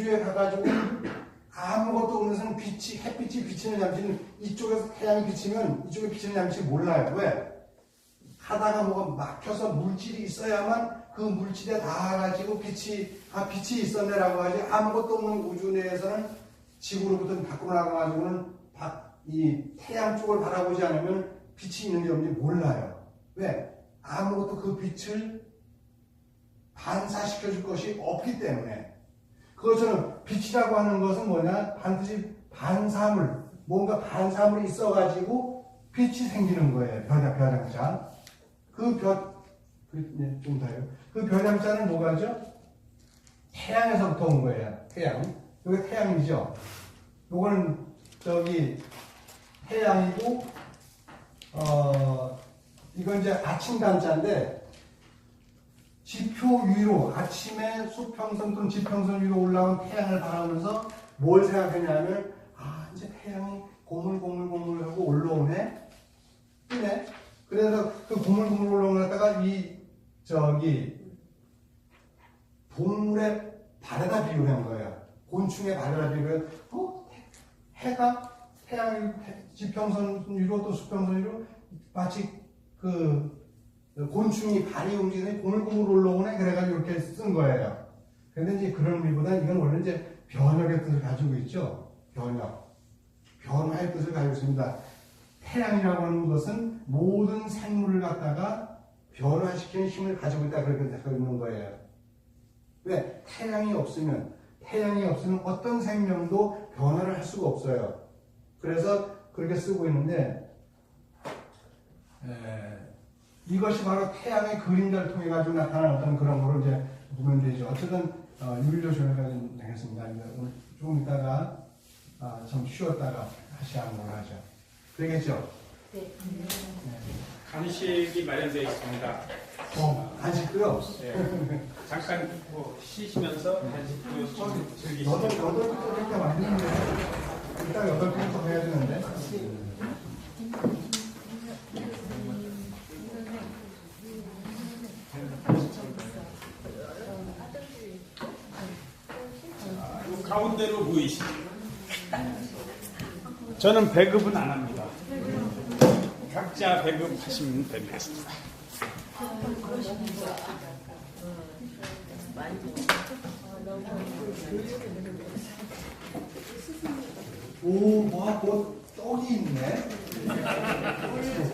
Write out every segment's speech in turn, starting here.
우주에 가가지고 아무것도 없는 데서는 햇빛이 비치는 잠시는 이쪽에서 태양이 비치면 이쪽에 비치는 잠시 몰라요. 왜? 하다가 뭐가 막혀서 물질이 있어야만 그 물질에 닿아가지고 빛이 있었네라고 하지, 아무것도 없는 우주 내에서는 지구로부터 밖으로 나가가지고는 이 태양 쪽을 바라보지 않으면 빛이 있는지 없는지 몰라요. 왜? 아무것도 그 빛을 반사시켜줄 것이 없기 때문에. 그것처럼 빛이라고 하는 것은 뭐냐? 반드시 반사물, 뭔가 반사물이 있어가지고 빛이 생기는 거예요. 별장자. 좀 더요. 그 별장자는 뭐가죠? 태양에서부터 온 거예요. 태양. 여기 태양이죠. 요거는 태양이고, 이건 이제 아침 단자인데, 지표 위로, 아침에 수평선 또는 지평선 위로 올라온 태양을 바라보면서 뭘 생각했냐면, 이제 태양이 고물고물고물하고 올라오네? 뜨네? 그래서 그 고물고물 올라오는 데다가 동물의 발에다 비유한 거예요. 곤충의 발에다 비유해. 태양이 지평선 위로 또 수평선 위로 마치 곤충이 발이 움직이는 고물고물 올라오네. 그래가지고 이렇게 쓴 거예요. 근데 이제 그런 의미보다는 이건 원래 이제 변혁의 뜻을 가지고 있죠. 변화의 뜻을 가지고 있습니다. 태양이라고 하는 것은 모든 생물을 갖다가 변화시키는 힘을 가지고 있다, 그렇게 생각하고 있는 거예요. 왜? 태양이 없으면 어떤 생명도 변화를 할 수가 없어요. 그래서 그렇게 쓰고 있는데, 이것이 바로 태양의 그림자를 통해 가지고 나타나는 어떤 그런 거를 이제 보면 되죠. 어쨌든 윤리조심해가 되겠습니다. 오늘 조금 있다가 좀 쉬었다가 다시 한번 하죠. 되겠죠? 네. 간식이 마련되어 있습니다. 간식도요? 네. 잠깐 쉬시면서 간식도 즐기시죠. 8개부터 그렇게 만드는데 이따 8개부터 해야 되는데. 가운데로 모이시죠. 저는 배급은 안 합니다. 각자 배급하시면 되겠습니다. 뭐 떡이 있네.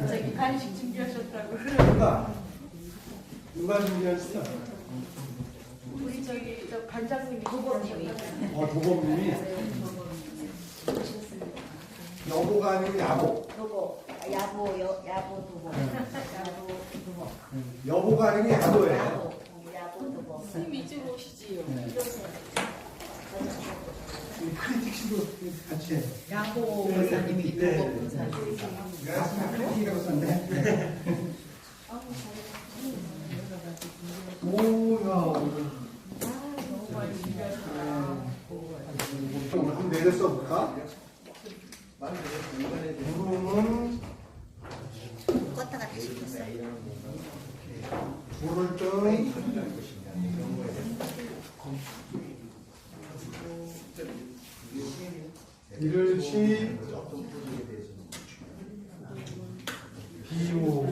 저기 간식 준비하셨다고. 누가 준비했어요? 우리 저 관장님이 도범님이. 도범님이. 여보가 아니고 야보. 야보 도범. 여보가 아니고 야보예요. 야보 도범. 선생님 이쪽으로 오시지요. 크리틱 씨도 같이 해요. 야보 권사님이 도범 권사님. 크리틱이라고 썼네. 오늘 한번 내려 써볼까? 구름은 껐다가 다시 켰어. 불을 좀 이를시 비우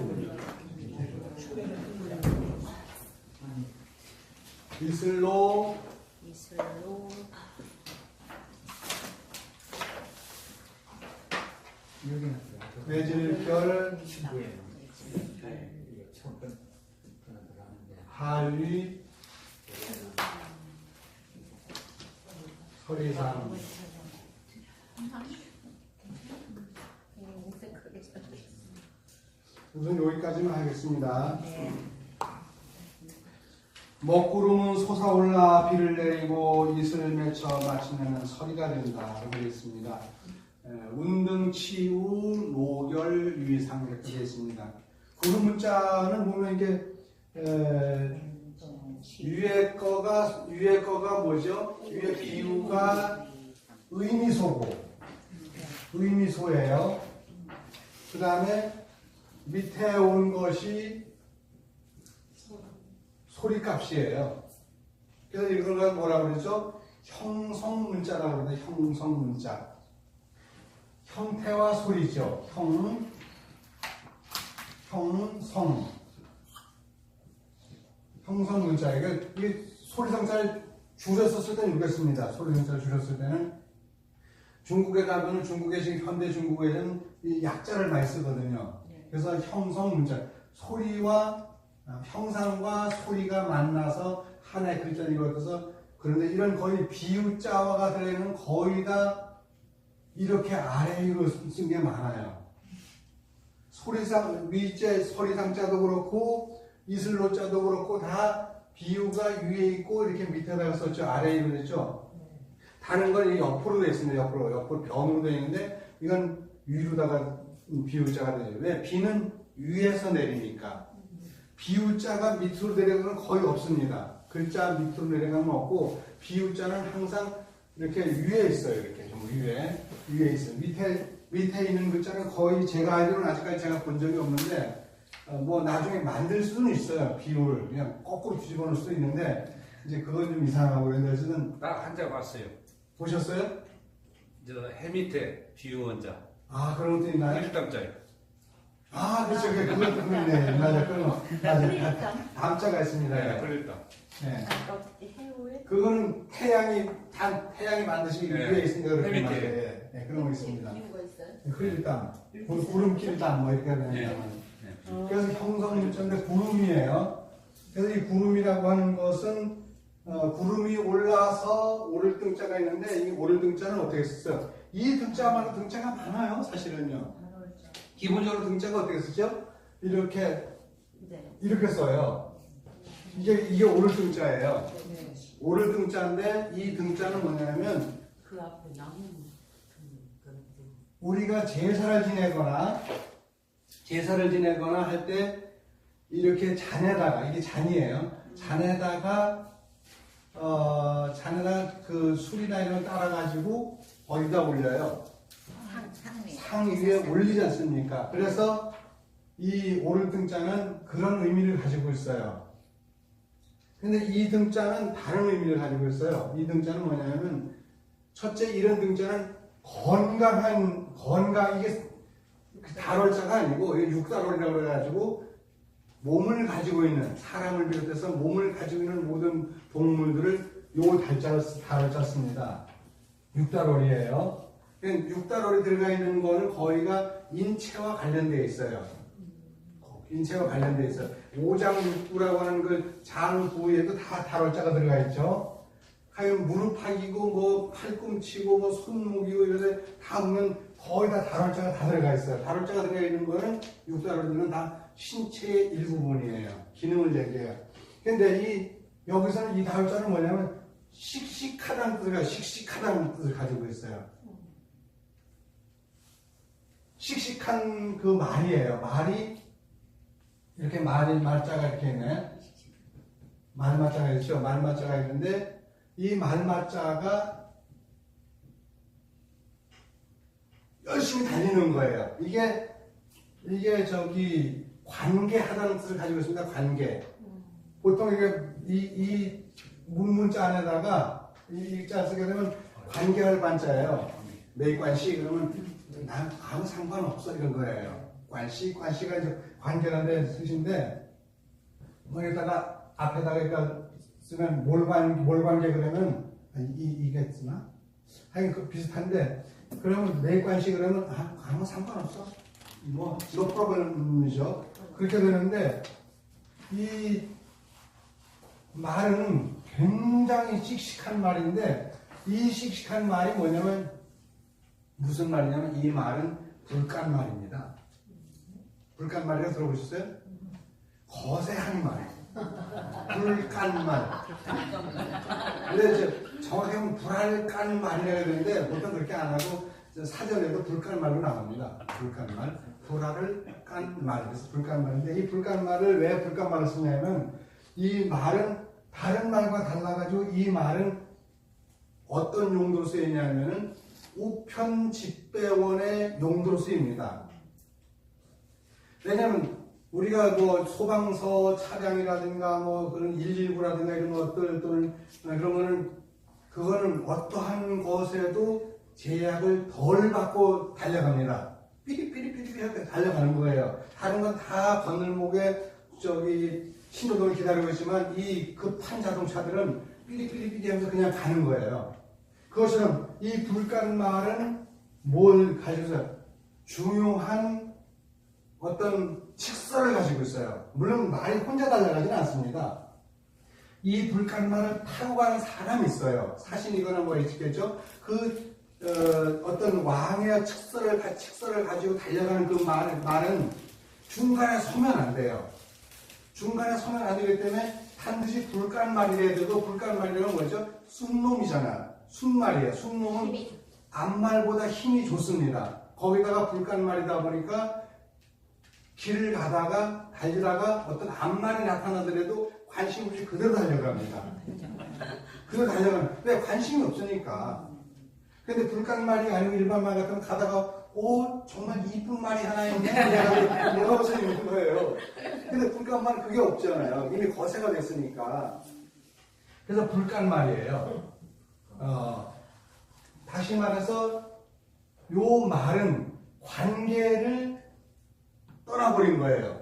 이슬로 외질결 하위 서리상. 우선 여기까지만 하겠습니다. 먹구름은 솟아올라 비를 내리고 이슬 맺혀 마침내는 서리가 된다. 라고 되어 있습니다. 운등치우 노결 유의상 이렇게 되어 있습니다. 구름 문자는 보면 이게 위에 거가 뭐죠? 위에 비유가 의미소예요. 그 다음에 밑에 온 것이 소리값이에요. 그래서 이걸 뭐라고 그러죠? 형성 문자라고 그러는데 형성 문자. 형태와 소리죠. 형성. 형성 문자. 이게 소리성자를 줄였었을 때는 이렇습니다. 소리성자를 줄였을 때는 중국에 가면은 중국의 지금 현대 중국에는 이 약자를 많이 쓰거든요. 그래서 형성 문자. 소리와 형상과 소리가 만나서 하나의 글자를 이루어져서 그런데 이런 거의 비유자화가 되는 거의 다 이렇게 아래 위로 쓴 게 많아요. 소리상 위자 소리상자도 그렇고 이슬로자도 그렇고 다 비유가 위에 있고 이렇게 밑에다가 썼죠. 아래 위로 됐죠. 다른 건 옆으로 되어 있습니다. 옆으로 변으로 되어 있는데 이건 위로다가 비유자가 되죠. 왜? 비는 위에서 내리니까. 비유자가 밑으로 내려가면 거의 없습니다. 글자 밑으로 내려가면 없고 비유자는 항상 이렇게 위에 있어요. 이렇게 좀 위에 있어요. 밑에 있는 글자는 거의 제가 알기로는 아직까지 제가 본 적이 없는데 뭐 나중에 만들 수는 있어요. 비유를 그냥 거꾸로 뒤집어 놓을 수도 있는데 이제 그건 좀 이상하고 그런데 어쨌든 딱 한 자 봤어요. 보셨어요? 저 해 밑에 비유 원자. 아 그런 것도 있나요? 1담자요. 아 그렇죠. 그것도 그렇네. 맞아. 담자가 있습니다. 네, 그러니까. 네. 해오에 그거는 태양이 반드시 네. 위에 있으니까 그렇게 해 밑에. 맞아요. 네, 그런 거 있습니다. 이유가 있어요? 흐릴담, 구름길담 뭐 이렇게 되는 네. 거. 그래서 형성문자인데 구름이에요. 그래서 이 구름이라고 하는 것은 구름이 올라서 오를 등자가 있는데 이 오를 등자는 어떻게 썼어요? 이 등자만 등자가 많아요, 사실은요. 기본적으로 등자가 어떻게 쓰죠? 이렇게 써요. 이게 오를 등자예요. 오를 등자인데 이 등자는 뭐냐면 그 앞에 나무 우리가 제사를 지내거나 할 때 이렇게 잔에다가 이게 잔이에요. 잔에다가 그 술이나 이런 거 따라가지고 어디다 올려요? 상 위에 올리지 않습니까? 그래서 이 오를 등자는 그런 의미를 가지고 있어요. 근데 이 등자는 다른 의미를 가지고 있어요. 이 등자는 뭐냐면 첫째 이런 등자는 이게 달월자가 아니고 이게 육달월이라고 그래가지고 몸을 가지고 있는 사람을 비롯해서 몸을 가지고 있는 모든 동물들을 요 달월자 씁니다. 육달월이에요. 육달월이 들어가 있는 거는 거의가 인체와 관련되어 있어요. 인체와 관련되어 있어요. 오장육부라고 하는 그 장 부위에도 다 달월자가 들어가 있죠. 하여간 무릎팍이고 뭐 팔꿈치고 뭐 손목이고 이런데 다 보면 거의 다 달월자가 다 들어가 있어요. 달월자가 들어가 있는 거는 육달월들은 다 신체의 일부분이에요. 기능을 얘기해요. 근데 여기서는 이 달월자는 뭐냐면 씩씩하다는 뜻을 가지고 있어요. 씩씩한 그 말이에요. 말이 이렇게 말자가 이렇게 있네. 말마자가 있죠. 말마자가 있는데 이 말마자가 열심히 달리는 거예요. 이게 관계하다는 뜻을 가지고 있습니다. 관계. 보통 이게 이 문자 안에다가 이 자 쓰게 되면 관계할 관자예요. 매관시 그러면 난 아무 상관없어 이런 거예요. 관시가 이제 관계라는 뜻인데 거기다가 앞에다가 쓰면 몰관계 그러면 이게 쓰나? 하여간 그 비슷한데 그러면 매관시 그러면 아무 상관없어. 뭐 no problem이죠. 그렇게 되는데 이 말은 굉장히 씩씩한 말인데 이 씩씩한 말이 뭐냐면 무슨 말이냐면 이 말은 불간말입니다. 불간말이라고 들어보셨어요? 거세한 말. 불간말. 근데 이제 정확히 하면 불알간말이라고 하는데 보통 그렇게 안 하고 사전에도 불간말로 나옵니다. 불간말. 불알을 깐 말. 그래서 불간말인데 이 불간말을 왜 불간말을 쓰냐면 이 말은 다른 말과 달라가지고 이 말은 어떤 용도로 쓰이냐면은 우편집배원의 용도로 쓰입니다. 왜냐하면 우리가 뭐 소방서 차량이라든가 뭐 그런 119라든가 이런 것들 또는 그런 거는 그거는 어떠한 것에도 제약을 덜 받고 달려갑니다. 삐리삐리삐리 하게 달려가는 거예요. 다른 건 다 건널목에 신호등을 기다리고 있지만 이 급한 자동차들은 삐리삐리삐리 하면서 그냥 가는 거예요. 그것처럼 이 불간말은 뭘 가지고 있어요? 중요한 어떤 칙서를 가지고 있어요. 물론 말이 혼자 달려가지는 않습니다. 이 불간말을 타고 가는 사람이 있어요. 사신이거나 뭐 있겠죠? 어떤 왕의 칙서를 가지고 달려가는 그 말은 중간에 서면 안 돼요. 중간에 서면 안 되기 때문에 반드시 불간말이라 해도 불간말이라는 뭐죠? 순놈이잖아. 순말이에요. 순놈은 앞말보다 힘이 좋습니다. 거기다가 불간말이다 보니까 길을 가다가 달리다가 어떤 앞말이 나타나더라도 관심 없이 그대로 달려갑니다. 그대로 달려가는. 왜? 관심이 없으니까. 근데 불간말이 아니고 일반 말 같으면 가다가 정말 이쁜 말이 하나 있네? 내가 벌써 있는 거예요. 근데 불간말은 그게 없잖아요. 이미 거세가 됐으니까. 그래서 불간말이에요. 다시 말해서 요 말은 관계를 떠나버린 거예요.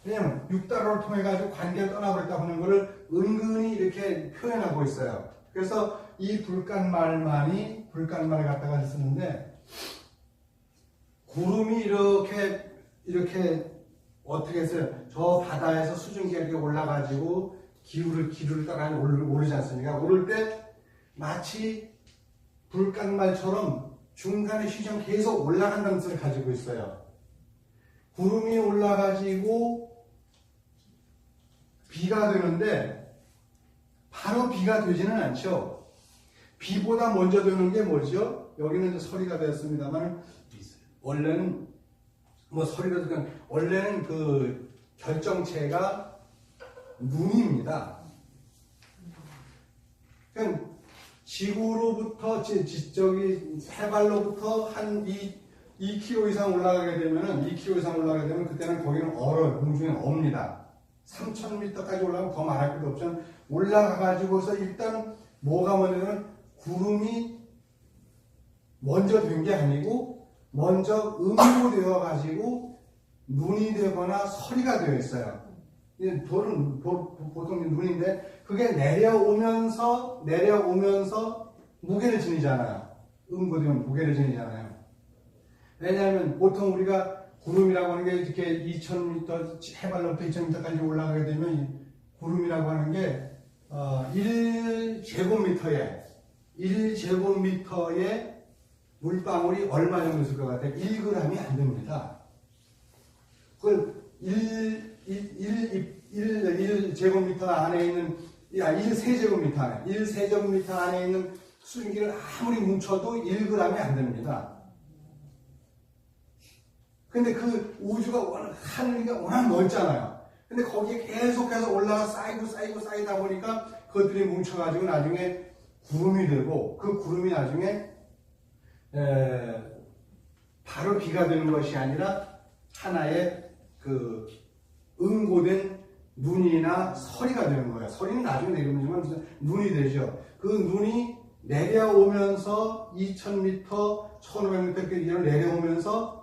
왜냐면 육달로를 통해 가지고 관계를 떠나버렸다 하는 것을 은근히 이렇게 표현하고 있어요. 그래서 이 불간말만이 불간말을 갖다가 쓰는데 구름이 이렇게 어떻게 했어요? 저 바다에서 수증기가 이렇게 올라가지고 기류를 따라 오르지 않습니까? 오를 때 마치 불간말처럼 중간에 쉬지 않고 계속 올라간다는 뜻을 가지고 있어요. 구름이 올라가지고 비가 되는데 바로 비가 되지는 않죠. 비보다 먼저 되는 게 뭐죠? 여기는 이제 서리가 되었습니다만 원래는 원래는 그 결정체가 눈입니다. 그러니까 지구로부터 해발로부터 한 2km 이상 올라가게 되면 그때는 거기는 얼어요. 공중에 옵니다. 3,000m까지 올라가면 더 말할 것도 없죠. 올라가가지고서 일단 뭐가 먼저는 구름이 먼저 된 게 아니고 먼저 음모되어가지고 눈이 되거나 서리가 되어 있어요. 돌은 보통 눈인데 그게 내려오면서 무게를 지니잖아요. 음모되면 무게를 지니잖아요. 왜냐하면 보통 우리가 구름이라고 하는 게 이렇게 2,000m 해발로부터 2,000m까지 올라가게 되면 구름이라고 하는 게 1제곱미터에 물방울이 얼마 정도 있을 것 같아요? 1g이 안 됩니다. 그걸 1제곱미터 안에 있는 1세제곱미터 안에 있는 수증기를 아무리 뭉쳐도 1g이 안 됩니다. 근데 그 우주가 하늘이가 워낙 넓잖아요. 근데 거기에 계속해서 올라가 쌓이다 보니까 그것들이 뭉쳐가지고 나중에 구름이 되고 그 구름이 나중에 바로 비가 되는 것이 아니라 하나의 그 응고된 눈이나 서리가 되는 거예요. 서리는 나중에 내려오지만 눈이 되죠. 그 눈이 내려오면서 2,000m, 1,500m 이렇게 내려오면서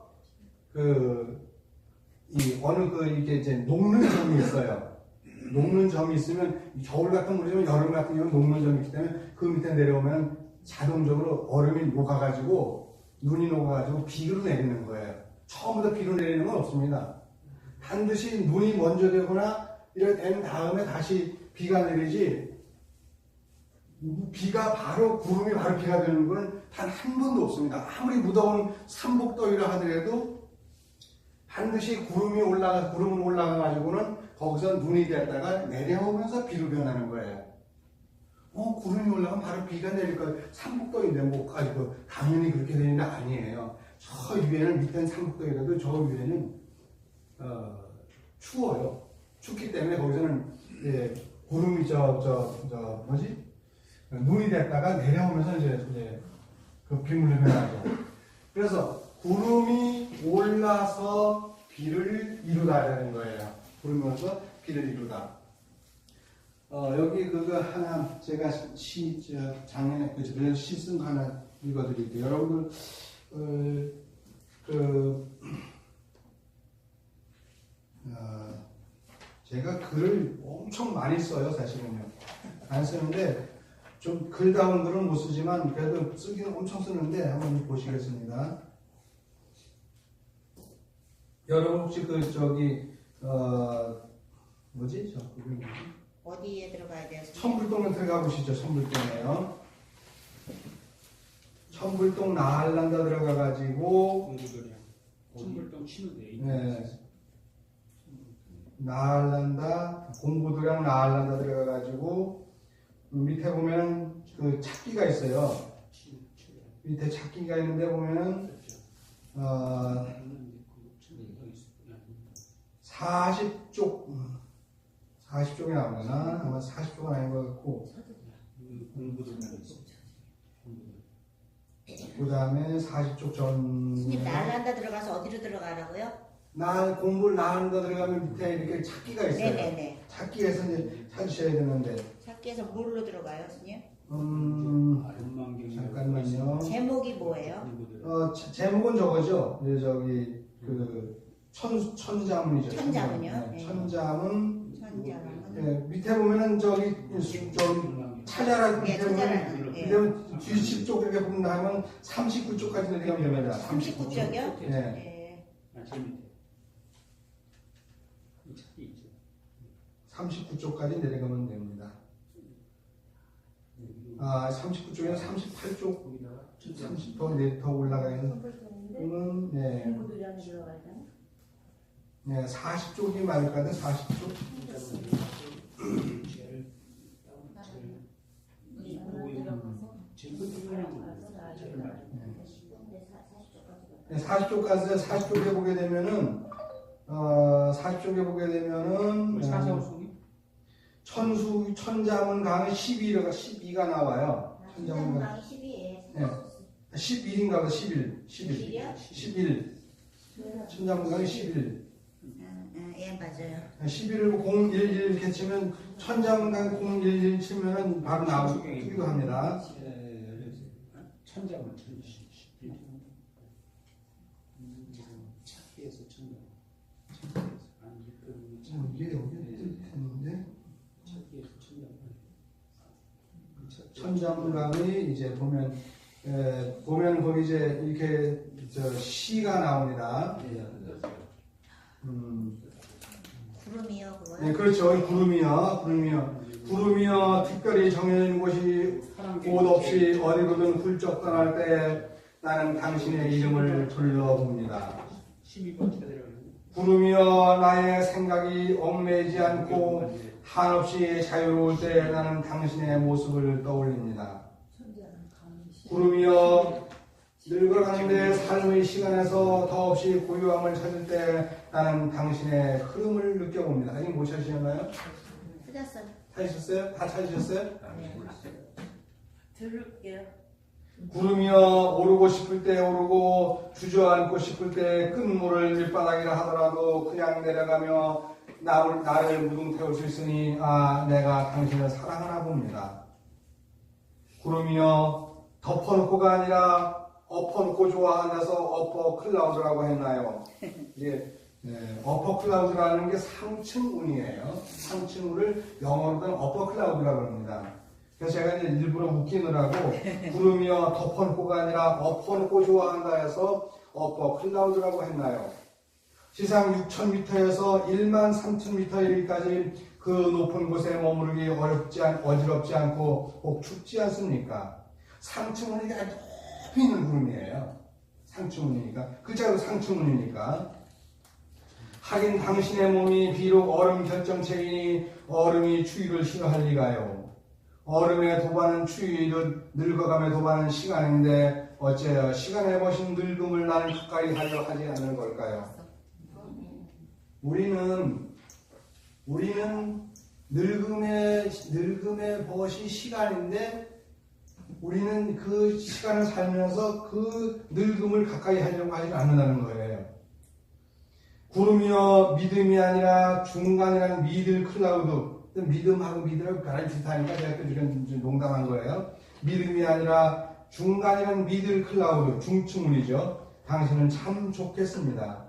이게 이제 녹는 점이 있어요. 녹는 점이 있으면 겨울 같은 물이면 여름 같은 경우는 녹는 점이 있기 때문에 그 밑에 내려오면 자동적으로 얼음이 눈이 녹아가지고 비로 내리는 거예요. 처음부터 비로 내리는 건 없습니다. 반드시 눈이 먼저 되거나 이렇게 된 다음에 다시 비가 내리지 구름이 바로 비가 되는 건 단 한 번도 없습니다. 아무리 무더운 삼복더위라 하더라도 반드시 구름을 올라가가지고는 거기서 눈이 됐다가 내려오면서 비로 변하는 거예요. 구름이 올라가면 바로 비가 내릴 거예요. 삼복도인데 가지고 당연히 그렇게 되는 게 아니에요. 저 위에는 밑에는 삼복도이라도 저 위에는 추워요. 춥기 때문에 거기서는 구름이 눈이 됐다가 내려오면서 이제 그 비물로 변하죠. 그래서 구름이 올라서 비를 이루다라는 거예요. 구름이 올라서 비를 이루다. 여기 그거 하나 제가 작년에 그래서 시 쓴 거 하나 읽어드릴게요. 여러분들 제가 글을 엄청 많이 써요, 사실은요. 안 쓰는데 좀 글다운 글은 못 쓰지만 그래도 쓰기는 엄청 쓰는데 한번 보시겠습니다. 여러분 혹시 뭐지? 어디에 들어가야 돼요? 천불동에 들어가 보시죠. 천불동에요. 천불동 나할란다 들어가가지고 천불동 치면 돼. 네. 나할란다 공부도량 나할란다 들어가가지고 밑에 보면 그 찾기가 있어요. 밑에 찾기가 있는데 보면은 40쪽이 나오나 아마 40쪽은 아닌 것 같고 그 다음에 40쪽 전 스님 나란다 들어가서 어디로 들어가라고요? 공부를 나한다 들어가면 밑에 이렇게 찾기가 있어요. 네네네. 찾기에서 이제 찾으셔야 되는데 찾기에서 뭘로 들어가요, 스님? 잠깐만요. 제목이 뭐예요? 제목은 저거죠. 이제 저기 천자문이죠. 천자문이요? 네. 네. 천자문. 천자문. 네, 밑에 보면은 저기 찾아라 네, 밑에 보면 찾아라는. 밑에 예. 보면 뒤집쪽 이렇게 보면 하면 39쪽까지 내려가면 됩니다. 39쪽이요? 네. 네. 제일 밑에. 이 찾기 있죠. 39쪽까지 내려가면 됩니다. 39쪽에는 38쪽 거기다가 30더 올라가 있는 그러면 네. 공부도량에 들어가야 되나? 네, 40쪽이 맞을 것 같아요. 40쪽. 네, 40쪽까지 40쪽에 보게 되면은 40쪽에 보게 되면은 천자문 강의 12가 나와요. 천자문 강의 12에 네. 11인가 보다. 11. 천자문 강의 11. 예, 맞아요. 11을 011 이렇게 치면 천자문 강의 011 치면은 바로 나오기도 합니다. 천자문 찾기에서 천자문. 이게 여기 있는데 찾기에서 천자문. 천자문강의 이제 보면 거기 이제 이렇게 시가 나옵니다. 구름이요, 그거요? 네, 그렇죠. 구름이여 특별히 정해진 곳이 곳 없이 어디로든 훌쩍 떠날 때 나는 당신의 이름을 불러봅니다. 12번째 들어가는 구름이여 나의 생각이 얽매이지 않고 한없이 자유로울 때 나는 당신의 모습을 떠올립니다. 구름이여 늙어가는데 삶의 시간에서 더없이 고요함을 찾을 때 나는 당신의 흐름을 느껴봅니다. 아직 못 찾으셨나요? 찾았어요. 찾으셨어요? 다 찾으셨어요? 들을게요. 구름이여 오르고 싶을 때 오르고 주저앉고 싶을 때 끝물을 밑바닥이라 하더라도 그냥 내려가며 나를 무등 태울 수 있으니 내가 당신을 사랑하나 봅니다. 구름이여 덮어놓고가 아니라 엎어놓고 좋아한다서 어퍼 클라우드라고 했나요? 이게 어퍼 클라우드라는 게 상층운이에요. 상층운을 영어로는 어퍼 클라우드라고 합니다. 그래서 제가 이제 일부러 웃기느라고 구름이여 덮어놓고가 아니라 엎어놓고 좋아한다 해서 어퍼 클라우드라고 했나요? 지상 6,000m에서 13,000m 여기까지 그 높은 곳에 머무르기 어지럽지 않고 꼭 춥지 않습니까? 상층운이 아주 높이 있는 구름이에요. 상층운이니까. 글자로 상층운이니까. 하긴 당신의 몸이 비록 얼음 결정체이니 얼음이 추위를 싫어할 리가요. 얼음에 도바는 추위를 늙어감에 도바는 시간인데 어째요 시간에 버신 늙음을 나는 가까이 하려 하지 않는 걸까요? 우리는 늙음의 벗이 시간인데 우리는 그 시간을 살면서 그 늙음을 가까이 하려고 하지 않는다는 거예요. 구름이여 믿음이 아니라 중간이라는 미들 클라우드 믿음하고 믿음을 별로 비슷하니까 제가 또 이런 좀 농담한 거예요. 믿음이 아니라 중간이란 미들 클라우드, 중층문이죠. 당신은 참 좋겠습니다.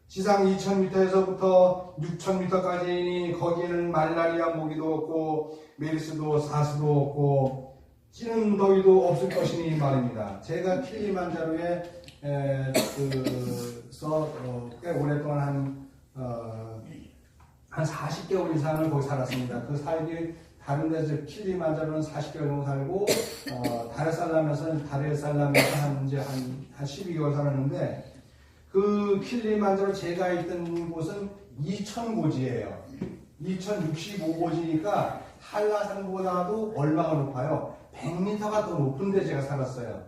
지상 2000m에서부터 6000m까지이니 거기에는 말라리아 모기도 없고 메르스도 사스도 없고 찌는 더위도 없을 것이니 말입니다. 제가 킬리만자로에 꽤 오랫동안 한 40개월 이상을 거기 살았습니다. 그 살기 다른 데서 킬리만자로는 40개월 정도 살고 다르살람에서는 한 12개월 살았는데 그 킬리만자로 제가 있던 곳은 2000고지예요. 2065고지니까 한라산보다도 얼마가 높아요? 100m가 더 높은 데 제가 살았어요.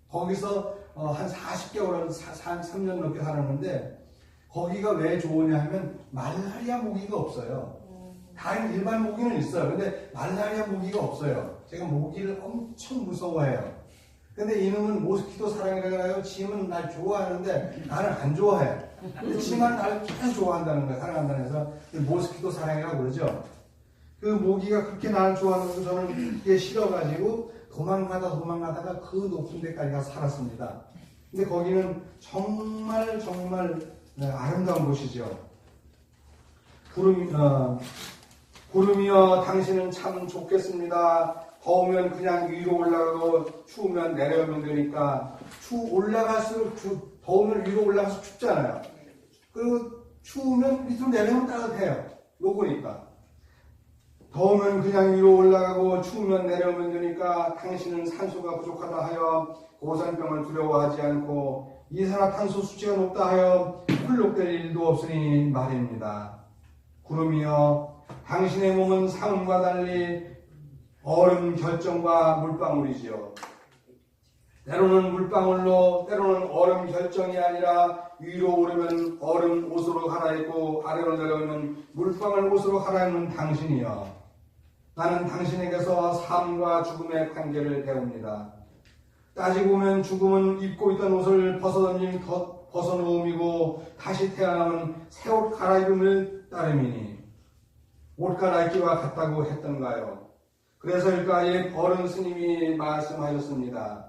거기서 한 40개월, 3년 넘게 살았는데 거기가 왜 좋으냐 하면 말라리아 모기가 없어요. 다른 일반 모기는 있어요. 근데 말라리아 모기가 없어요. 제가 모기를 엄청 무서워해요. 근데 이놈은 모스키토 사랑이라고 해요. 지는 날 좋아하는데 나는 안 좋아해. 근데 지만 나를 계속 좋아한다는 거야. 사랑한다는 해서 모스키토 사랑이라고 그러죠. 그 모기가 그렇게 나를 좋아하는 거 저는 그게 싫어가지고 도망가다가 그 높은 데까지 가서 살았습니다. 근데 거기는 정말 아름다운 곳이죠. 구름이여 당신은 참 좋겠습니다. 더우면 그냥 위로 올라가고 추우면 내려오면 되니까 올라갈수록 더우면 위로 올라가서 춥잖아요. 그리고 추우면 밑으로 내려오면 따뜻해요. 녹으니까. 더우면 그냥 위로 올라가고 추우면 내려오면 되니까 당신은 산소가 부족하다 하여 고산병을 두려워하지 않고 이산화탄소 수치가 높다 하여 훌록될 일도 없으니 말입니다. 구름이여 당신의 몸은 상음과 달리 얼음 결정과 물방울이지요. 때로는 물방울로 때로는 얼음 결정이 아니라 위로 오르면 얼음 옷으로 갈아입고 아래로 내려오면 물방울 옷으로 갈아입는 당신이여. 나는 당신에게서 삶과 죽음의 관계를 배웁니다. 따지고 보면 죽음은 입고 있던 옷을 벗어놓음이고 다시 태어나면 새 옷 갈아입음을 따름이니 옷 갈아입기와 같다고 했던가요? 그래서일까 옛 어른 스님이 말씀하셨습니다.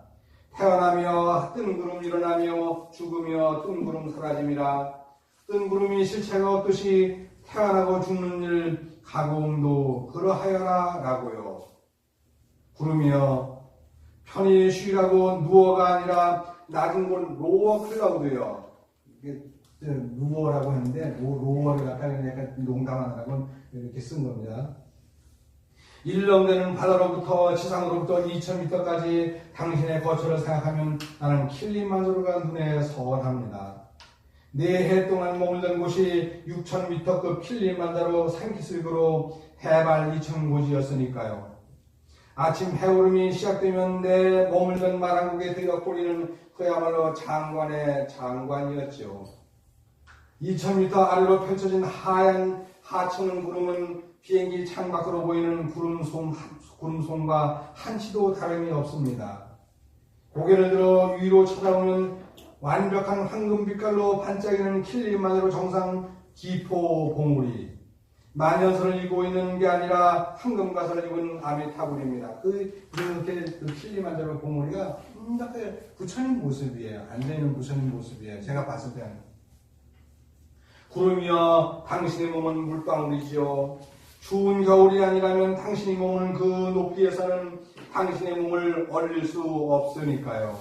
태어나며 뜬구름 일어나며 죽으며 뜬구름 사라짐이라. 뜬구름이 실체가 없듯이 태어나고 죽는 일 가고움도 그러하여라 라고요. 구름이여 편히 쉬라고 누워가 아니라 낮은 곳 로어 클라우드요. 누워라고 했는데 로어를 갖다가 약간 농담하느라고 이렇게 쓴 겁니다. 일렁대는 바다로부터 지상으로부터 2000m까지 당신의 거처를 생각하면 나는 킬리만자로가 눈에 선합니다. 4해 동안 머물던 곳이 6000m급 킬리만자로 산기슭으로 해발 2000고지였으니까요. 아침 해오름이 시작되면 내 머물던 마랑국에 들어 꼬리는 그야말로 장관의 장관이었죠. 2000m 아래로 펼쳐진 하얀 하천은 구름은 비행기 창밖으로 보이는 구름솜과 한치도 다름이 없습니다. 고개를 들어 위로 쳐다보면 완벽한 황금빛깔로 반짝이는 킬리만자로 정상 기포 봉우리. 만년설을 입고 있는 게 아니라 황금가설을 입은 아미타불입니다. 그 킬리만자로 봉우리가 이렇게 부처님 모습이에요. 앉아있는 부처님 모습이에요. 제가 봤을 때는. 구름이여 당신의 몸은 물방울이지요. 추운 겨울이 아니라면 당신이 머무는 그 높이에서는 당신의 몸을 얼릴 수 없으니까요.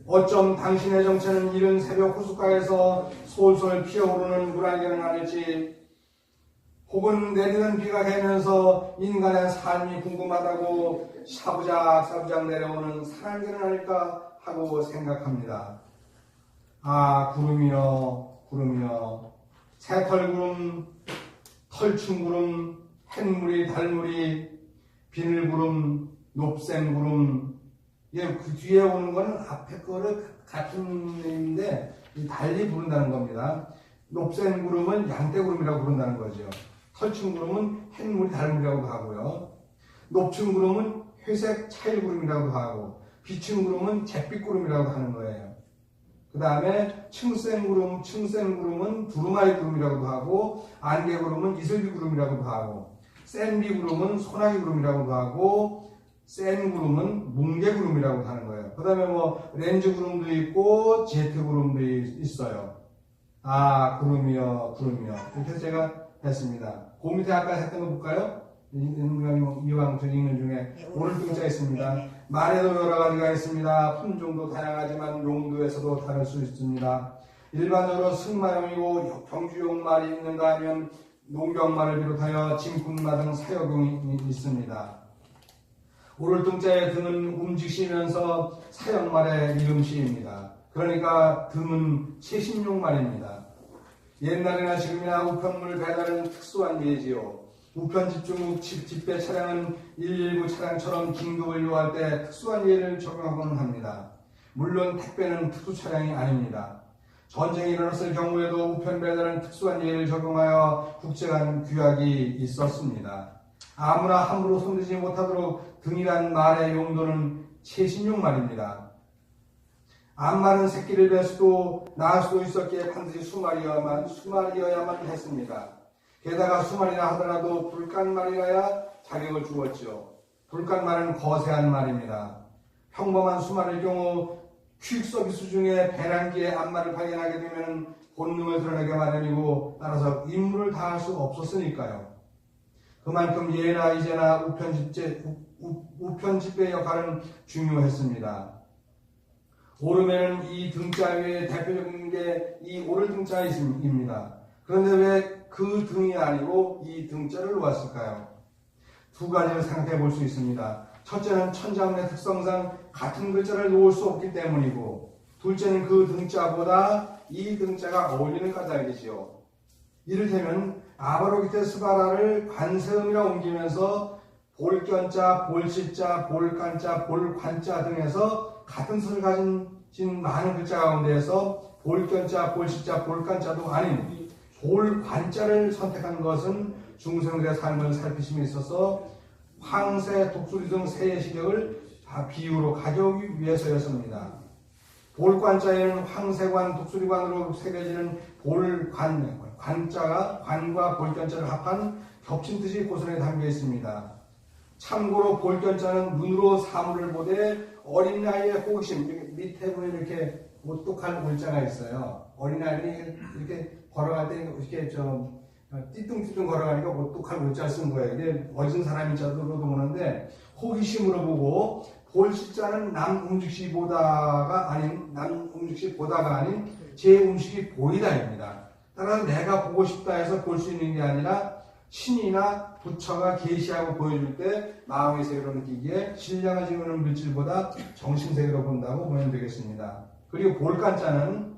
어쩜 당신의 정체는 이른 새벽 호숫가에서 솔솔 피어오르는 물안개는 아닐지, 혹은 내리는 비가 개면서 인간의 삶이 궁금하다고 사부작 내려오는 산안개는 아닐까 하고 생각합니다. 아, 구름이여 새털구름, 털충구름, 햇물이 달물이, 비늘구름, 높샘구름. 그 뒤에 오는 거는 앞에 거를 같은 의미인데 달리 부른다는 겁니다. 높샘구름은 양떼구름이라고 부른다는 거죠. 털충구름은 햇물이 달물이라고도 하고요. 높충구름은 회색 차일구름이라고도 하고, 비충구름은 잿빛구름이라고 하는 거예요. 그 다음에 층센구름은 두루마리 구름이라고도 하고, 안개구름은 이슬비 구름이라고도 하고, 센비 구름은 소나기 구름이라고도 하고, 센 구름은 뭉게 구름이라고 하는 거예요. 그 다음에 뭐 렌즈 구름도 있고 제트 구름도 있어요. 아, 구름이요. 이렇게 해서 제가 했습니다. 그 밑에 아까 했던 거 볼까요? 이왕 저 읽는 중에 오른쪽자 있습니다. 네. 말에도 여러 가지가 있습니다. 품종도 다양하지만 용도에서도 다를 수 있습니다. 일반적으로 승마용이고 경주용 말이 있는가 하면 농경말을 비롯하여 진군마 등 사역용이 있습니다. 오를등자의 등은 움직이면서 사역말의 이음시입니다. 그러니까 등은 최신용 말입니다. 옛날이나 지금이나 우편물 배달은 특수한 예지요. 우편 집중 집배 차량은 119 차량처럼 긴급을 요할 때 특수한 예를 적용하고는 합니다. 물론 택배는 특수 차량이 아닙니다. 전쟁이 일어났을 경우에도 우편 배달은 특수한 예를 적용하여 국제간 규약이 있었습니다. 아무나 함부로 손대지 못하도록 등이란 말의 용도는 최신용 말입니다. 암말은 새끼를 뵐 수도 낳을 수도 있었기에 반드시 수말이어야만 했습니다. 게다가 수말이라 하더라도 불간말이라야 자격을 주었죠. 불간말은 거세한 말입니다. 평범한 수말일 경우 퀵 서비스 중에 배낭기에 암말을 발견하게 되면 본능을 드러내게 마련이고 따라서 임무를 다할 수 없었으니까요. 그만큼 예나 이제나 우편 집배 역할은 중요했습니다. 오름에는 이 등자 위에 대표적인 게 이 오를 등자입니다. 그런데 왜 그 등이 아니고 이 등자를 놓았을까요? 두 가지를 생각해 볼 수 있습니다. 첫째는 천자문의 특성상 같은 글자를 놓을 수 없기 때문이고, 둘째는 그 등자보다 이 등자가 어울리는 까닭이지요. 이를테면 아바로기테스바라를 관세음이라 옮기면서 볼견자, 볼시자, 볼간자, 볼관자 등에서 같은 뜻을 가진 많은 글자 가운데에서 볼견자, 볼시자, 볼간자도 아닌 볼관자를 선택한 것은 중생들의 삶을 살피심에 있어서 황새, 독수리 등 새의 시력을 비유로 가져오기 위해서였습니다. 볼관자에는 황새관, 독수리관으로 새겨지는 관자가 관과 볼견자를 합한 겹친 뜻이 고선에 담겨 있습니다. 참고로 볼견자는 눈으로 사물을 보되 어린 나이의 호기심, 밑에 보면 이렇게 오똑한 골자가 있어요. 어린 아이들이 이렇게 걸어갈 때 이렇게 좀 띠뚱띠뚱 걸어가니까 오똑한 골자를 쓴 거예요. 이게 어린 사람인 자도로도 보는데 호기심으로 보고 볼시자는 남 음식이 보다가 아닌 제 음식이 보이다입니다. 따라서 내가 보고 싶다 해서 볼 수 있는 게 아니라 신이나 부처가 계시하고 보여줄 때 마음의 세계로 느끼기에 신량을 지우는 물질보다 정신세계로 본다고 보면 되겠습니다. 그리고 볼간자는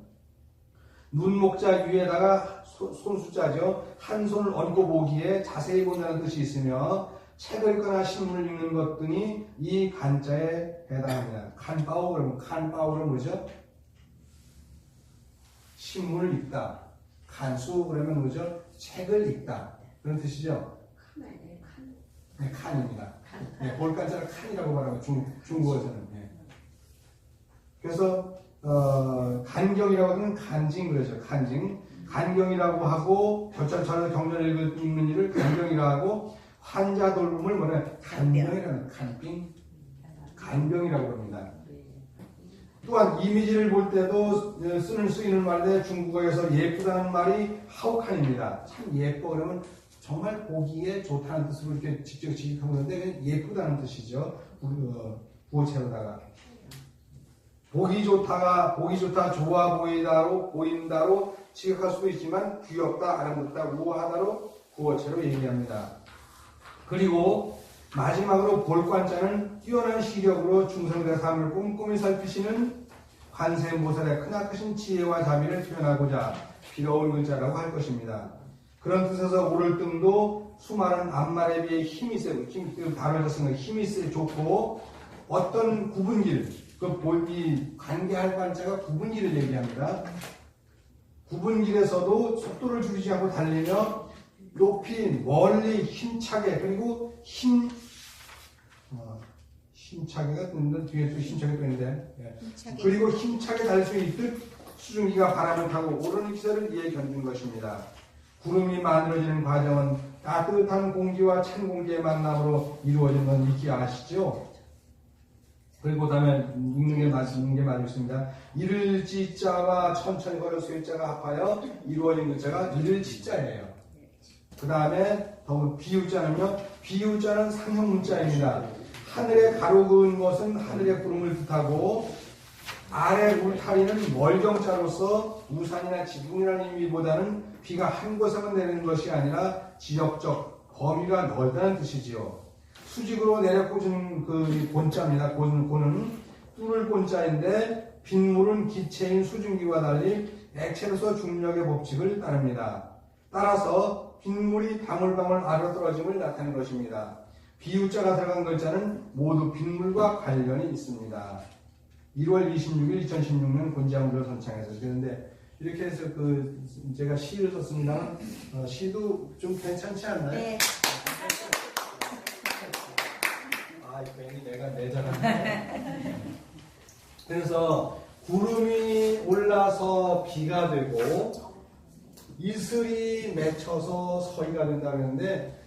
눈목자 위에다가 손수자죠. 한 손을 얹고 보기에 자세히 본다는 뜻이 있으며 책을 읽거나 신문을 읽는 것 등이 이 간자에 해당합니다. 칸바오 그러면 칸바오는 뭐죠? 신문을 읽다. 칸수 그러면 뭐죠? 책을 읽다. 그런 뜻이죠. 네, 칸입니다. 네, 볼간자를 칸이라고 말하고 중국어에서는. 네. 그래서 간경이라고 하면 간징 그러죠. 간경이라고 하고 겨찰차를 경전을 읽는 일을 간경이라고 하고 환자 돌봄을 뭐냐 간병이라는 간병이라고 합니다. 또한 이미지를 볼 때도 쓰이는 말인데 중국어에서 예쁘다는 말이 하오칸입니다. 참 예뻐 그러면 정말 보기에 좋다는 뜻으로 이렇게 직접 지식하고 있는데 예쁘다는 뜻이죠. 구어체로다가 보기 좋다, 좋아 보인다로 지각할 수도 있지만 귀엽다, 아름답다, 우아하다로 구어체로 얘기합니다. 그리고 마지막으로 볼관자는 뛰어난 시력으로 중생들의 삶을 꼼꼼히 살피시는 관세음보살의 크나크신 지혜와 자비를 표현하고자 빌어온 글자라고 할 것입니다. 그런 뜻에서 오를등도 수많은 앞말에 비해 힘이 세고 단어에서 쓰는 힘이 좋고 어떤 구분길 이 관계할 관자가 구분길을 얘기합니다. 구분길에서도 속도를 줄이지 않고 달리며 높이 멀리 힘차게 그리고 힘차게가 있는데 뒤에 또 힘차게 또 있는데 그리고 힘차게 달릴 수 있듯 수증기가 바람을 타고 오르는 기세를 이에 견딘 것입니다. 구름이 만들어지는 과정은 따뜻한 공기와 찬 공기의 만남으로 이루어진 건 잊지 아시죠? 그리고 다음에 읽는 게 맞습니다. 이를 지자와 천천히 걸어 쇠자가 합하여 이루어진 글자가 이를 지자예요. 그 다음에 더불어 비유자는요. 비유자는 상형 문자입니다. 하늘에 가로 그은 것은 하늘의 구름을 뜻하고 아래 울타리는 월경자로서 우산이나 지붕이라는 의미보다는 비가 한 곳에만 내리는 것이 아니라 지역적 범위가 넓다는 뜻이지요. 수직으로 내려 꽂은 그 본자입니다. 고는 뚫을 본자인데 빗물은 기체인 수증기와 달리 액체로서 중력의 법칙을 따릅니다. 따라서 빗물이 방울방울 아래로 떨어짐을 나타내는 것입니다. 비유자가 들어간 글자는 모두 빗물과 관련이 있습니다. 1월 26일 2016년 곤지암으로 선창에서 그런데 이렇게 해서 그 제가 시를 썼습니다. 시도 좀 괜찮지 않나요? 네. 아, 괜히 내가 내자가. 그래서 구름이 올라서 비가 되고 이슬이 맺혀서 서리가 된다 그러는데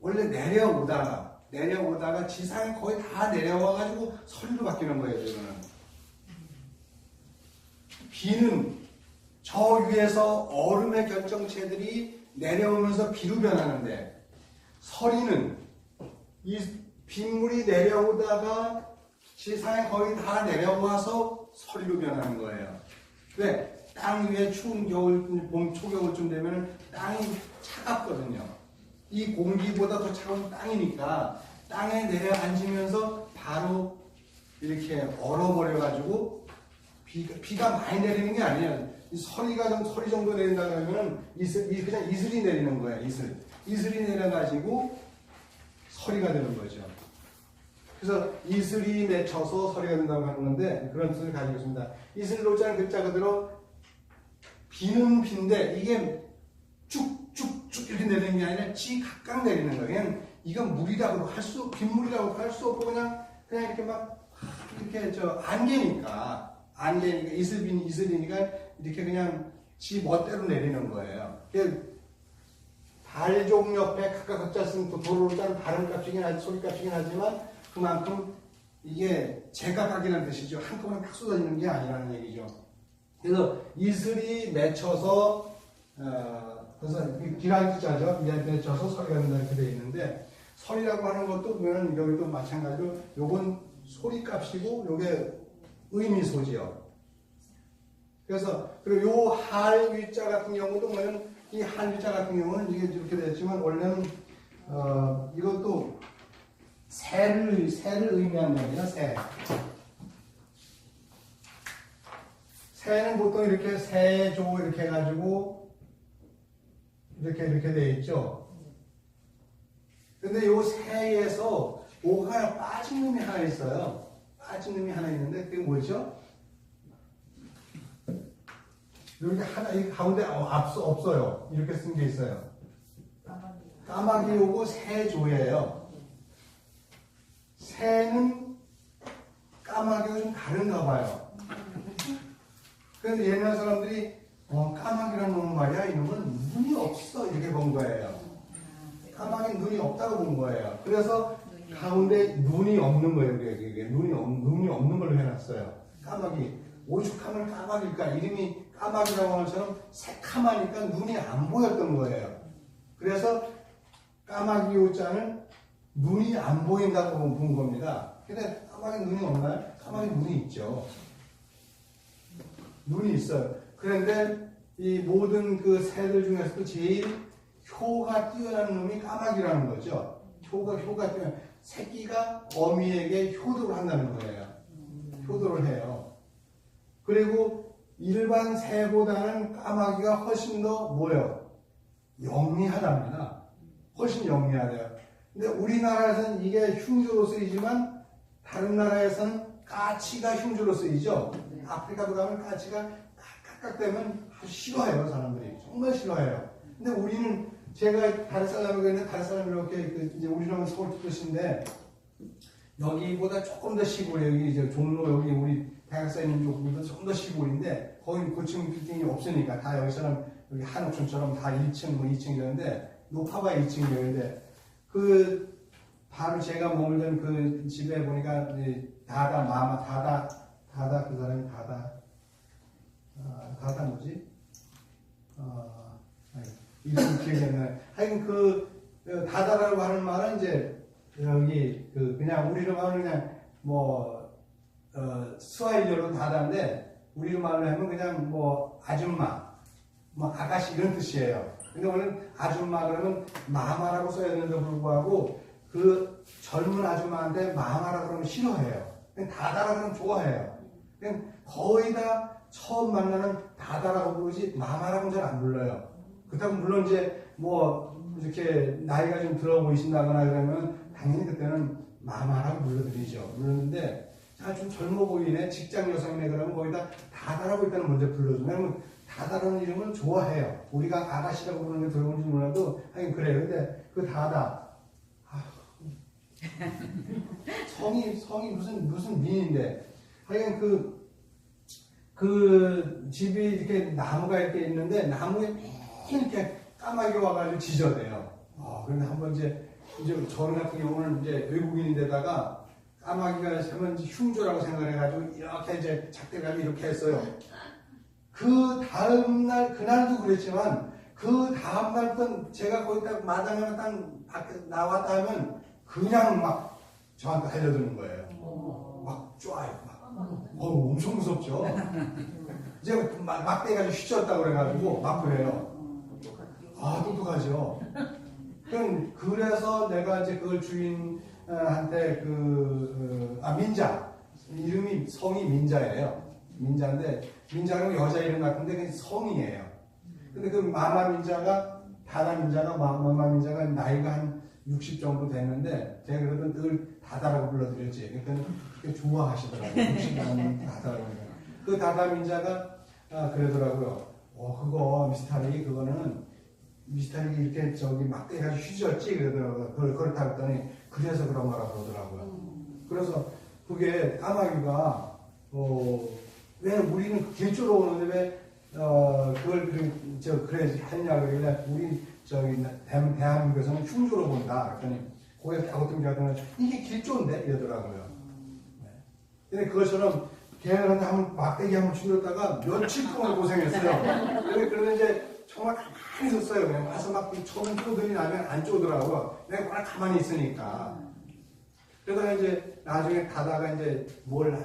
원래 내려오다가 지상에 거의 다 내려와가지고 서리로 바뀌는 거예요. 지금은 비는 저 위에서 얼음의 결정체들이 내려오면서 비로 변하는데 서리는 이 빗물이 내려오다가 지상에 거의 다 내려와서 서리로 변하는 거예요. 왜? 땅 위에 추운 겨울, 봄, 초겨울쯤 되면 땅이 차갑거든요. 이 공기보다 더 차가운 땅이니까 땅에 내려앉으면서 바로 이렇게 얼어버려가지고 비가 많이 내리는 게 아니에요. 서리 정도 내린다 그러면 그냥 이슬이 내리는 거예요. 이슬이 내려가지고 서리가 되는 거죠. 그래서 이슬이 맺혀서 서리가 된다고 하는 건데 그런 뜻을 가지고 있습니다. 이슬로자는 글자 그대로 비는 비인데 이게 쭉쭉쭉 이렇게 내리는 게 아니라 지각각 내리는 거예요. 그냥 이건 물이라고 빗물이라고 할 수 없고 그냥 이렇게 막 이렇게 안개니까 이슬이니까 이렇게 그냥 지 멋대로 내리는 거예요. 발종 옆에 각자 쓴 도로로 짜는 발음값이긴 하지 소리값이긴 하지만 그만큼 이게 제각각이라는 뜻이죠. 한꺼번에 팍 쏟아지는 게 아니라는 얘기죠. 그래서 이슬이 맺혀서 그래서 기란자죠. 맺혀서 서리가 된다 이렇게 되어 있는데 서리라고 하는 것도 보면 여기도 마찬가지로 요건 소리값이고 요게 의미소지요. 그래서 그리고 요 할위자 같은 경우도 보면 이 할위자 같은 경우는 이게 이렇게 됐지만 원래는 이것도 새를 의미하는 겁니다. 새는 보통 이렇게 새조 이렇게 해가지고 이렇게 돼 있죠. 근데 요 새에서 뭐가 빠진 놈이 하나 있어요. 빠진 놈이 하나 있는데 그게 뭐죠? 여기 하나 이 가운데 없어요. 이렇게 쓴 게 있어요. 까마귀 요거 새조예요. 새는 까마귀가 좀 다른가 봐요. 그래서 옛날 사람들이 까마귀라는 놈은 말이야 이놈은 눈이 없어 이렇게 본 거예요. 까마귀 눈이 없다고 본 거예요. 그래서 가운데 눈이 없는 거예요. 이게 눈이 없는 걸로 해놨어요. 까마귀 오죽하면 까마귀일까 이름이 까마귀라고 하는 것처럼 새카마니까 눈이 안 보였던 거예요. 그래서 까마귀 요자는 눈이 안 보인다고 본 겁니다. 근데 까마귀 눈이 없나요? 까마귀 눈이 있죠. 눈이 있어요. 그런데 이 모든 그 새들 중에서도 제일 효가 뛰어난 놈이 까마귀라는 거죠. 효가 뛰어난 새끼가 어미에게 효도를 한다는 거예요. 효도를 해요. 그리고 일반 새보다는 까마귀가 훨씬 더 뭐예요? 영리하답니다. 훨씬 영리하대요. 근데 우리나라에서는 이게 흉조로 쓰이지만 다른 나라에서는 까치가 흉조로 쓰이죠. 아프리카도 가면 까치가 깍깍대면 아주 싫어해요. 사람들이 정말 싫어해요. 근데 우리는 제가 다른 사람이라고 했는데 다른 사람이 이렇게 이제 우리는 서울 뜻인데 여기보다 조금 더 시골, 여기 이제 종로 여기 우리 대학사 있는 쪽보다 조금 더 시골인데 거기 고층 빌딩이 없으니까 다 여기서는 여기 한옥촌처럼 다 1층 뭐 2층이었는데 높아봐야 2층이었는데 그 바로 제가 머물던 그 집에 보니까 다다 그 사람이 다다 뭐지? 이름 기억이 안 나요. 하여튼 다다라고 하는 말은 이제 여기 그냥 우리로 말하면 그냥 스와힐리어로 다다인데 우리로 말로 하면 그냥 뭐 아줌마, 뭐 아가씨 이런 뜻이에요. 근데 원래 아줌마 그러면 마마라고 써야 되는데 불구하고 그 젊은 아줌마한테 마마라 그러면 싫어해요. 그냥 다다라 그러면 좋아해요. 그냥 거의 다 처음 만나는 다다라고 부르지 마마라고는 잘 안 불러요. 그렇다고 물론 이제 뭐 이렇게 나이가 좀 들어 보이신다거나 그러면 당연히 그때는 마마라고 불러드리죠. 그러는데 좀 젊어 보이네, 직장 여성이네 그러면 거기다 다다라고 일단 먼저 불러주면 왜냐면 다다라는 이름은 좋아해요. 우리가 아가씨라고 부르는 게 들어본지 몰라도 하긴 그래요. 근데 그 다다 성이 무슨 민인데 하여간 그 집이 이렇게 나무가 이렇게 있는데 나무에 매일 이렇게 까마귀 와가지고 지저대요. 그런데 한번 이제 저는 같은 경우는 이제 외국인인데다가 까마귀가 세면 흉조라고 생각해가지고 이렇게 이제 작대가지고 이렇게 했어요. 그 다음날 그날도 그랬지만 그 다음날부터 제가 거기 딱 마당에 딱 밖에 나왔다 하면 그냥 막 저한테 달려드는 거예요. 막 쫙. 엄청 무섭죠. 이제 막대가지고 휘쳤다고 그래가지고 막 그래요. 똑똑하죠. 그래서 내가 이제 그걸 주인한테 민자. 성이 민자예요. 민자인데, 민자는 여자 이름 같은데 그게 성이에요. 근데 그 마마 민자가 나이가 한 60 정도 됐는데, 제가 그래도 늘 다다라고 불러드렸지. 그러니까 그게 좋아하시더라고요. 60 남은 다다라고. 그 다다 민자가 그러더라고요. 그거 미스터리 이렇게 막 때가지고 휘졌지 그러더라고요. 그렇다 했더니 그래서 그런 거라 그러더라고요. 그래서 그게 까마귀가 왜 우리는 길조로 오는데 왜 그걸 그래 했냐 그러길래 우리 대한민국에서는 흉조로 본다. 그랬더니 거기서 다고뚱이 하더니 이게 길조인데 이러더라고요. 근데 그것처럼 걔한테 한번 막대기 한번 죽였다가 며칠 동안 고생했어요. 그러면 이제 정말 가만히 있었어요. 그냥 와서 막 처음 쪼들이 나면 안 쪼더라고요. 내가 워낙 가만히 있으니까. 그러다가 이제 나중에 가다가 이제 뭘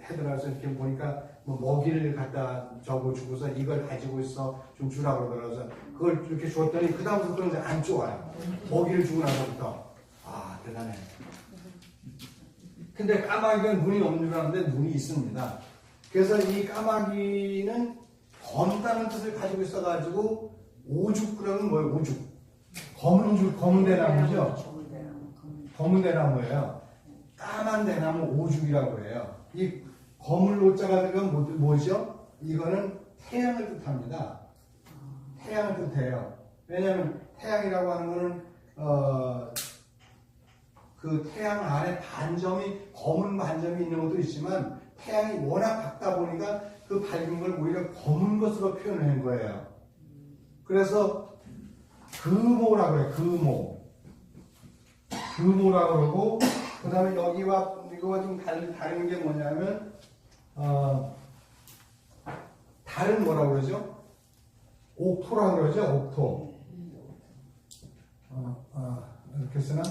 해더라고요. 이렇게 보니까 뭐 먹이를 갖다 주고서 이걸 가지고 있어 좀 주라고 그러더라고요. 그걸 이렇게 주었더니 그다음부터는 이제 안 쪼아요. 먹이를 주고 나서부터. 대단해. 근데 까마귀가 눈이 없는 줄 알았는데 눈이 있습니다. 그래서 이 까마귀는 검다는 뜻을 가지고 있어가지고 오죽그러면 뭐예요? 오죽. 검은 대나무죠? 검은 대나무예요. 까만 대나무 오죽이라고 해요. 이 검을 오자가 들어가면 뭐죠? 이거는 태양을 뜻합니다. 태양을 뜻해요. 왜냐하면 태양이라고 하는 거는 그 태양 안에 검은 반점이 있는 것도 있지만 태양이 워낙 밝다 보니까 그 밝은 걸 오히려 검은 것으로 표현한 거예요. 그래서 금오라고 그래요. 금오라고 그러고 그 다음에 이거와 좀 다른 게 뭐냐면 다른 뭐라고 그러죠? 옥토라고 그러죠. 옥토. 이렇게 쓰나?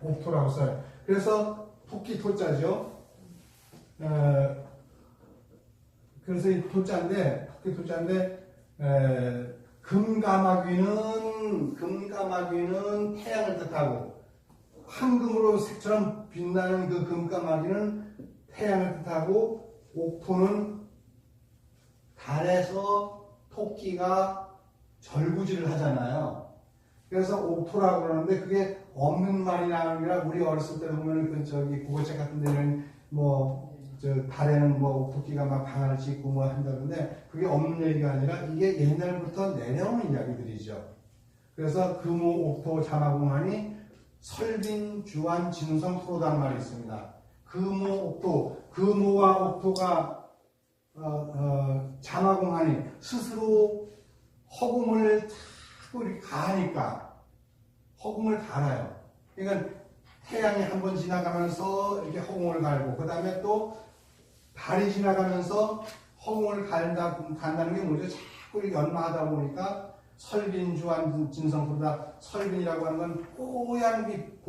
옥토라고 써요. 그래서 토끼 토자죠. 그래서 이 토자인데 금까마귀는 태양을 뜻하고 황금으로 색처럼 빛나는 그 금까마귀는 태양을 뜻하고 옥토는 달에서 토끼가 절구질을 하잖아요. 그래서 옥토라고 그러는데 그게 없는 말이나 아니라 우리 어렸을 때 보면 국어책 같은 데는 달에는 옥토끼가 막 방아를 찢고 한다는데 그게 없는 얘기가 아니라 이게 옛날부터 내려오는 이야기들이죠. 그래서 금오 옥토 자마공하니 설빈, 주한, 진성, 토로다는 말이 있습니다. 금호, 옥토, 금호와 옥토가 장화공하니 스스로 허공을 자꾸 이렇게 가니까 허공을 갈아요. 그러니까 태양이 한 번 지나가면서 이렇게 허공을 갈고 그 다음에 또 달이 지나가면서 허공을 간다는 게 뭐죠? 자꾸 이렇게 연마하다 보니까 설빈, 주한, 진성, 토로다 설빈이라고 하는 건 뽀얀 빛,